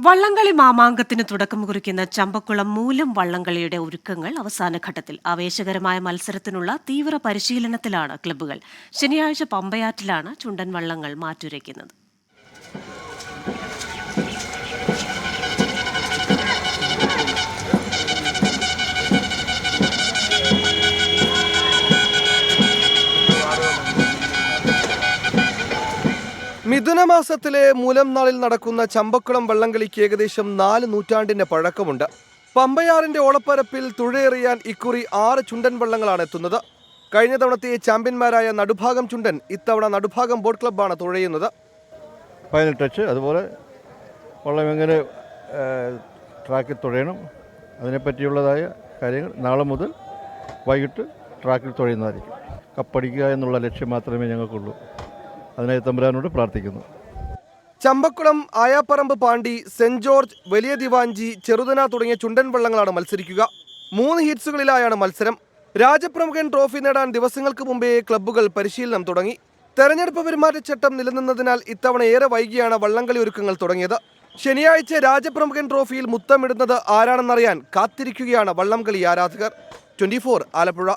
വള്ളംകളി മാമാങ്കത്തിന് തുടക്കം കുറിക്കുന്ന ചമ്പക്കുളം മൂലം വള്ളംകളിയുടെ ഒരുക്കങ്ങൾ അവസാന ഘട്ടത്തിൽ. ആവേശകരമായ മത്സരത്തിനുള്ള തീവ്ര പരിശീലനത്തിലാണ് ക്ലബ്ബുകൾ. ശനിയാഴ്ച പമ്പയാറ്റിലാണ് ചുണ്ടൻ വള്ളങ്ങൾ മാറ്റുരയ്ക്കുന്നത്. മിഥുനമാസത്തിലെ മൂലം നാളിൽ നടക്കുന്ന ചമ്പക്കുളം വള്ളംകളിക്ക് ഏകദേശം 4 നൂറ്റാണ്ടിന്റെ പഴക്കമുണ്ട്. പമ്പയാറിന്റെ ഓളപ്പരപ്പിൽ തുഴയെറിയാൻ ഇക്കുറി 6 ചുണ്ടൻ വള്ളങ്ങളാണ് എത്തുന്നത്. കഴിഞ്ഞ തവണത്തെ ചാമ്പ്യന്മാരായ നടുഭാഗം ചുണ്ടൻ ഇത്തവണ നടുഭാഗം ബോട്ട് ക്ലബ്ബാണ് തുഴയുന്നത്. ഫൈനൽ ടച്ച്, അതുപോലെ വള്ളം എങ്ങനെ ട്രാക്കിൽ തുഴയണം, അതിനെപ്പറ്റിയുള്ളതായ കാര്യങ്ങൾ നാളെ മുതൽ വൈകിട്ട് ട്രാക്കിൽ തുഴയുന്നതായിരിക്കും. കപ്പടിക്കുക എന്നുള്ള ലക്ഷ്യം മാത്രമേ ഞങ്ങൾക്കുള്ളൂ. അതിനായി തമ്പുരാനോട് പ്രാർത്ഥിക്കുന്നു. ചമ്പക്കുളം, ആയാപ്പറമ്പ് പാണ്ടി, സെന്റ് ജോർജ്, വലിയ ദിവാഞ്ചി, ചെറുതന തുടങ്ങിയ ചുണ്ടൻ വള്ളങ്ങളാണ് മത്സരിക്കുക. 3 ഹീറ്റ്സുകളിലായാണ് മത്സരം. രാജപ്രമുഖൻ ട്രോഫി നേടാൻ ദിവസങ്ങൾക്ക് മുമ്പേ ക്ലബ്ബുകൾ പരിശീലനം തുടങ്ങി. തെരഞ്ഞെടുപ്പ് പെരുമാറ്റച്ചട്ടം നിലനിന്നതിനാൽ ഇത്തവണ ഏറെ വൈകിയാണ് വള്ളംകളി ഒരുക്കങ്ങൾ തുടങ്ങിയത്. ശനിയാഴ്ച രാജപ്രമുഖൻ ട്രോഫിയിൽ മുത്തമിടുന്നത് ആരാണെന്നറിയാൻ കാത്തിരിക്കുകയാണ് വള്ളംകളി ആരാധകർ. 24 ആലപ്പുഴ.